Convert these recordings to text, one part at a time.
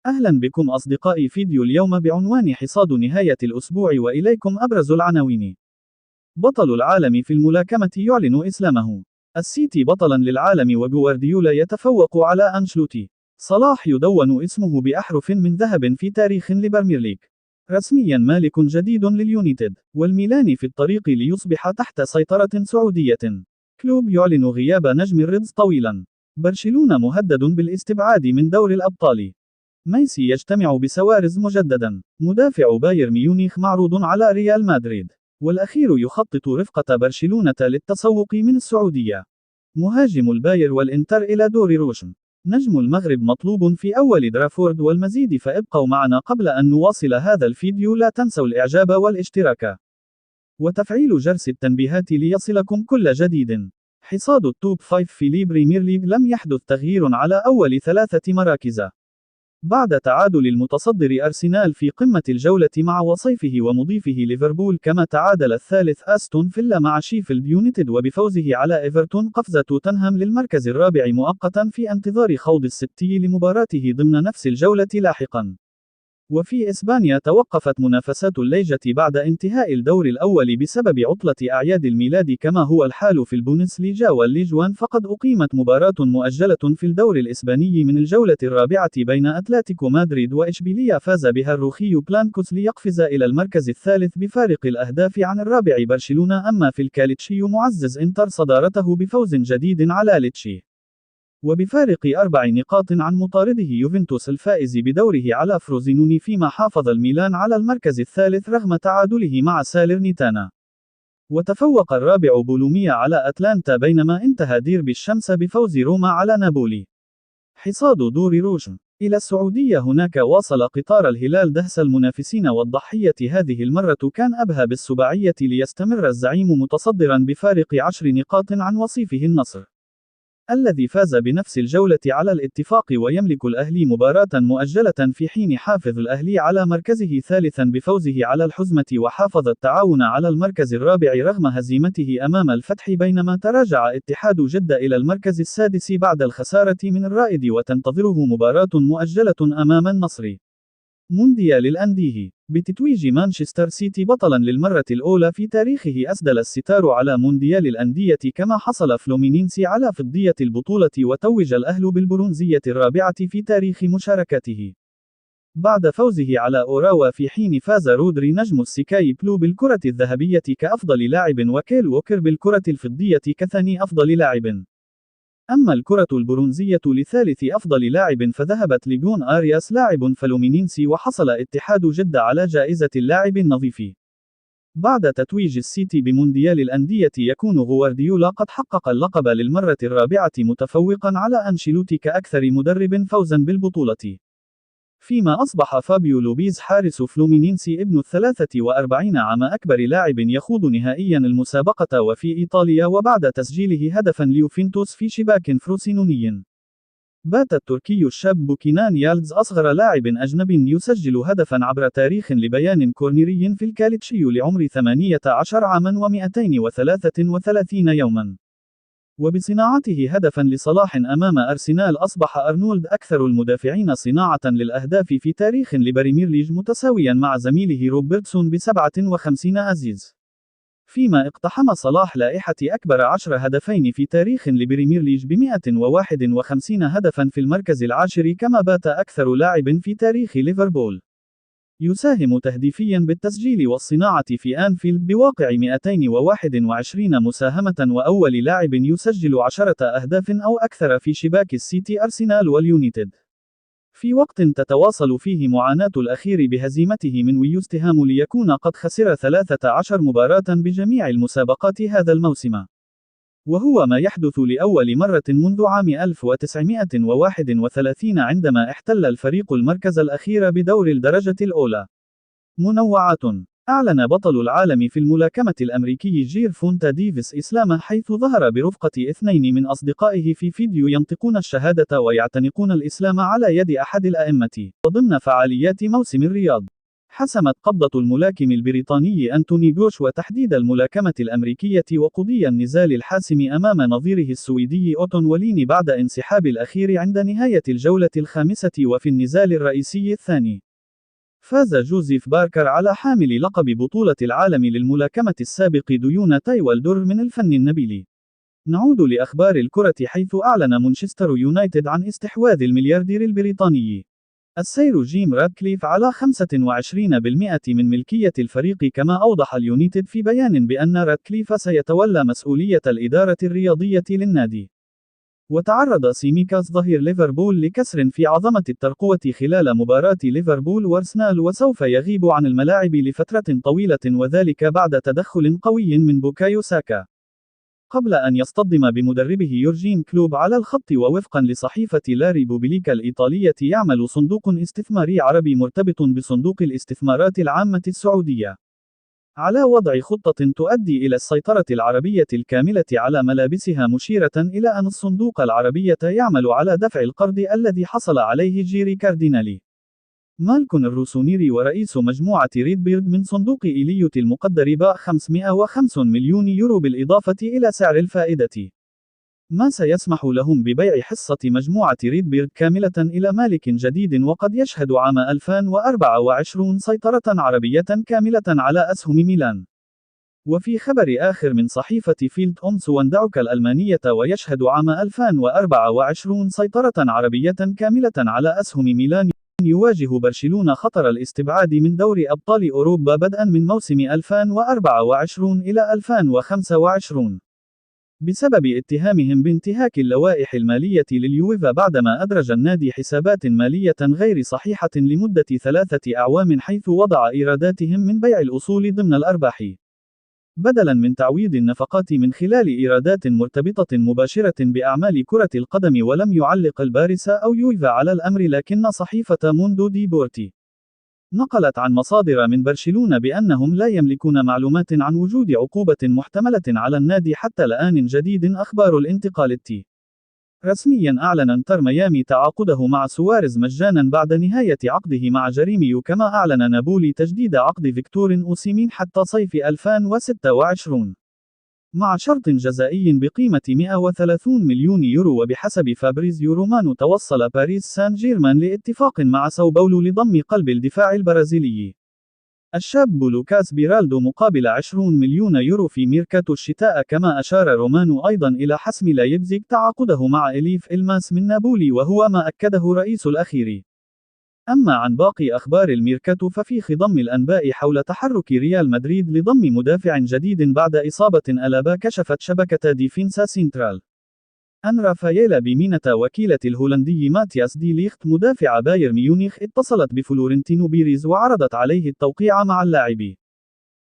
أهلا بكم أصدقائي. فيديو اليوم بعنوان حصاد نهاية الأسبوع، وإليكم أبرز العناوين. بطل العالم في الملاكمة يعلن إسلامه. السيتي بطلا للعالم وجوارديولا يتفوق على أنشلوتي. صلاح يدون اسمه بأحرف من ذهب في تاريخ البريمير ليج. رسميا مالك جديد لليونايتد، والميلان في الطريق ليصبح تحت سيطرة سعودية. كلوب يعلن غياب نجم الريدز طويلا. برشلونة مهدد بالاستبعاد من دور الأبطال. ميسي يجتمع بسوارز مجددا. مدافع بايرن ميونخ معروض على ريال مدريد. والأخير يخطط رفقة برشلونة للتسوق من السعودية. مهاجم الباير والإنتر إلى دور روشن. نجم المغرب مطلوب في أول درافورد. والمزيد فابقوا معنا. قبل أن نواصل هذا الفيديو لا تنسوا الإعجاب والاشتراك وتفعيل جرس التنبيهات ليصلكم كل جديد. حصاد التوب 5 في البريمير ليج. لم يحدث تغيير على أول 3 مراكز. بعد تعادل المتصدر أرسنال في قمة الجولة مع وصيفه ومضيفه ليفربول، كما تعادل الثالث أستون فيلا مع شيفيلد يونايتد، وبفوزه على إيفرتون قفز توتنهام للمركز الرابع مؤقتا في انتظار خوض السبتي لمباراته ضمن نفس الجولة لاحقا. وفي إسبانيا توقفت منافسات الليجة بعد انتهاء الدور الأول بسبب عطلة أعياد الميلاد، كما هو الحال في البوندسليغا والليج وان. فقد أقيمت مباراة مؤجلة في الدور الإسباني من الجولة الرابعة بين أتلتيكو مدريد وإشبيلية. فاز بها الروخي بلانكوس ليقفز إلى المركز الثالث بفارق الأهداف عن الرابع برشلونة. أما في الكالتشي معزز إنتر صدارته بفوز جديد على ليتشي، وبفارق 4 نقاط عن مطارده يوفنتوس الفائز بدوره على فروزينوني، فيما حافظ الميلان على المركز الثالث رغم تعادله مع سالرنيتانا. وتفوق الرابع بولوميا على أتلانتا، بينما انتهى ديربي الشمس بفوز روما على نابولي. حصاد دور روشن. إلى السعودية. هناك واصل قطار الهلال دهس المنافسين، والضحية هذه المرة كان أبها بالسباعية ليستمر الزعيم متصدرا بفارق 10 نقاط عن وصيفه النصر، الذي فاز بنفس الجولة على الاتفاق. ويملك الأهلي مباراة مؤجلة، في حين حافظ الأهلي على مركزه ثالثا بفوزه على الحزمة، وحافظ التعاون على المركز الرابع رغم هزيمته أمام الفتح، بينما تراجع اتحاد جدة إلى المركز السادس بعد الخسارة من الرائد، وتنتظره مباراة مؤجلة أمام النصر. مونديال الأندية. بتتويج مانشستر سيتي بطلا للمرة الأولى في تاريخه أسدل الستار على مونديال الأندية، كما حصل فلومينينسي على فضية البطولة، وتوج الأهلي بالبرونزية الرابعة في تاريخ مشاركته بعد فوزه على أوراوا، في حين فاز رودري نجم السكاي بلو بالكرة الذهبية كأفضل لاعب، وكيل ووكر بالكرة الفضية كثاني أفضل لاعب. أما الكرة البرونزية لثالث أفضل لاعب فذهبت لجون آرياس لاعب فلومينينسي، وحصل اتحاد جدة على جائزة اللاعب النظيف. بعد تتويج السيتي بمونديال الأندية، يكون غوارديولا قد حقق اللقب للمرة الرابعة، متفوقا على أنشيلوتي كأكثر مدرب فوزا بالبطولة. فيما أصبح فابيو لوبيز حارس فلومينينسي ابن 43 عام أكبر لاعب يخوض نهائيا المسابقة وفي إيطاليا، وبعد تسجيله هدفا ليوفنتوس في شباك فروسينوني. بات التركي الشاب بوكينان يالدز أصغر لاعب أجنبي يسجل هدفا عبر تاريخ لبيان كورنيري في الكالتشي لعمر 18 عاما و133 يوما. وبصناعته هدفا لصلاح أمام أرسنال، أصبح أرنولد أكثر المدافعين صناعة للأهداف في تاريخ البريمير ليج، متساويا مع زميله روبرتسون ب57 أزيز. فيما اقتحم صلاح لائحة أكبر 10 هدفين في تاريخ البريمير ليج ب151 هدفا في المركز العاشر، كما بات أكثر لاعب في تاريخ ليفربول يساهم تهديفيا بالتسجيل والصناعة في آنفيلد بواقع 221 مساهمة، وأول لاعب يسجل 10 أهداف أو أكثر في شباك السيتي، أرسنال واليونايتد، في وقت تتواصل فيه معاناة الأخير بهزيمته من ويوستهام، ليكون قد خسر 13 مباراة بجميع المسابقات هذا الموسم، وهو ما يحدث لأول مرة منذ عام 1931 عندما احتل الفريق المركز الأخير بدور الدرجة الأولى. منوعات. أعلن بطل العالم في الملاكمة الأمريكي جير فونتا ديفيس إسلامه، حيث ظهر برفقة 2 من أصدقائه في فيديو ينطقون الشهادة ويعتنقون الإسلام على يد أحد الأئمة، وضمن فعاليات موسم الرياض. حسمت قبضة الملاكم البريطاني أنتوني جوشوا تحديد الملاكمة الأمريكية وقضي النزال الحاسم أمام نظيره السويدي أوتون ولين بعد انسحاب الأخير عند نهاية الجولة الخامسة وفي النزال الرئيسي الثاني. فاز جوزيف باركر على حامل لقب بطولة العالم للملاكمة السابق ديون تايوالدور من الفن النبيل. نعود لأخبار الكرة حيث أعلن مانشستر يونايتد عن استحواذ الملياردير البريطاني السير جيم رادكليف على 25% من ملكية الفريق، كما أوضح اليونايتد في بيان بأن رادكليف سيتولى مسؤولية الإدارة الرياضية للنادي. وتعرض سيميكاس ظهير ليفربول لكسر في عظمة الترقوة خلال مباراة ليفربول وارسنال، وسوف يغيب عن الملاعب لفترة طويلة وذلك بعد تدخل قوي من بوكايو ساكا قبل أن يصطدم بمدربه يورجين كلوب على الخط. ووفقا لصحيفة لا ريبوبليكا الإيطالية، يعمل صندوق استثماري عربي مرتبط بصندوق الاستثمارات العامة السعودية على وضع خطة تؤدي إلى السيطرة العربية الكاملة على ملابسها، مشيرة إلى أن الصندوق العربي يعمل على دفع القرض الذي حصل عليه جيري كاردينالي مالكون الروسونيري ورئيس مجموعة ريدبيرد من صندوق إليوت المقدر ب 505 مليون يورو بالإضافة إلى سعر الفائدة، ما سيسمح لهم ببيع حصة مجموعة ريدبيرد كاملة إلى مالك جديد، وقد يشهد عام 2024 سيطرة عربية كاملة على أسهم ميلان. وفي خبر آخر من صحيفة فيلد أمس واندعك الألمانية، ويشهد عام 2024 سيطرة عربية كاملة على أسهم ميلان. يواجه برشلونة خطر الاستبعاد من دوري أبطال أوروبا بدءا من موسم 2024 إلى 2025 بسبب اتهامهم بانتهاك اللوائح المالية لليوفا، بعدما أدرج النادي حسابات مالية غير صحيحة لمدة 3 أعوام، حيث وضع إيراداتهم من بيع الأصول ضمن الأرباح بدلاً من تعويض النفقات من خلال إيرادات مرتبطة مباشرة بأعمال كرة القدم. ولم يعلق البارسا أو يوفا على الأمر، لكن صحيفة موندو ديبورتي نقلت عن مصادر من برشلونة بأنهم لا يملكون معلومات عن وجود عقوبة محتملة على النادي حتى الآن. جديد أخبار الانتقال رسميا أعلن انتر ميامي تعاقده مع سواريز مجانا بعد نهاية عقده مع جريميو، كما أعلن نابولي تجديد عقد فيكتور أوسيمين حتى صيف 2026 مع شرط جزائي بقيمة 130 مليون يورو. وبحسب فابريزيو رومانو، توصل باريس سان جيرمان لاتفاق مع ساو باولو لضم قلب الدفاع البرازيلي الشاب لوكاس بيرالدو مقابل 20 مليون يورو في ميركاتو الشتاء. كما أشار رومانو أيضا إلى حسم لايبزيغ تعاقده مع إليف إلماس من نابولي، وهو ما أكده رئيس الأخير. أما عن باقي أخبار الميركاتو، ففي خضم الأنباء حول تحرك ريال مدريد لضم مدافع جديد بعد إصابة ألابا، كشفت شبكة ديفينسا سينترال أن رافاييلا بيمينتا وكيلة الهولندي ماتياس دي ليخت مدافع بايرن ميونخ اتصلت بفلورنتينو بيريز وعرضت عليه التوقيع مع اللاعب،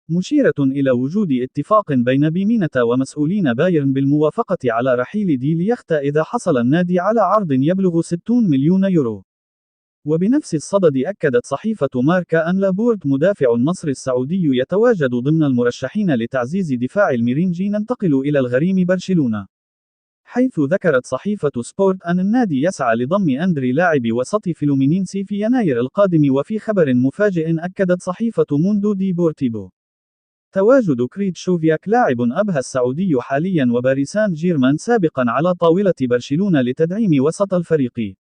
مشيرة إلى وجود اتفاق بين بيمينتا ومسؤولين بايرن بالموافقة على رحيل دي ليخت إذا حصل النادي على عرض يبلغ 60 مليون يورو. وبنفس الصدد أكدت صحيفة ماركا أن لابورت مدافع النصر السعودي يتواجد ضمن المرشحين لتعزيز دفاع الميرينجي. ننتقل إلى الغريم برشلونة، حيث ذكرت صحيفة سبورت أن النادي يسعى لضم أندري لاعب وسط فلومينينسي في يناير القادم. وفي خبر مفاجئ أكدت صحيفة موندو ديبورتيبو تواجد كريت شوفياك لاعب أبها السعودي حاليا وباريس سان جيرمان سابقا على طاولة برشلونة لتدعيم وسط الفريق،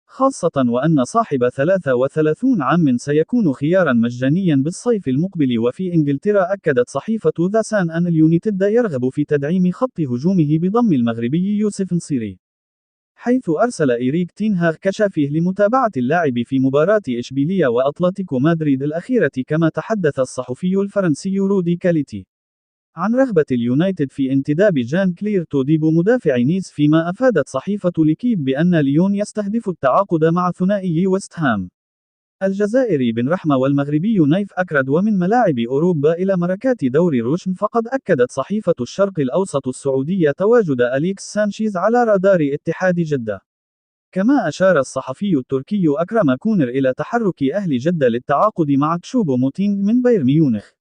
خاصة وأن صاحب 33 عام سيكون خيارا مجانيا بالصيف المقبل. وفي إنجلترا أكدت صحيفة ذا سان أن اليونايتد يرغب في تدعيم خط هجومه بضم المغربي يوسف نصيري، حيث أرسل إيريك تين هاغ كشافيه لمتابعة اللاعب في مباراة إشبيلية وأتلتيكو مدريد الأخيرة. كما تحدث الصحفي الفرنسي رودي كاليتي عن رغبة اليونايتد في انتداب جان كلير توديبو مدافع نيس، فيما أفادت صحيفة ليكيب بأن ليون يستهدف التعاقد مع ثنائي ويست هام الجزائري بن رحمة والمغربي نايف أكرد. ومن ملاعب أوروبا إلى مراكات دوري روشن، فقد أكدت صحيفة الشرق الأوسط السعودية تواجد أليكس سانشيز على رادار اتحاد جدة. كما أشار الصحفي التركي أكرم كونر إلى تحرك أهل جدة للتعاقد مع تشوبو موتينغ من بايرن ميونخ.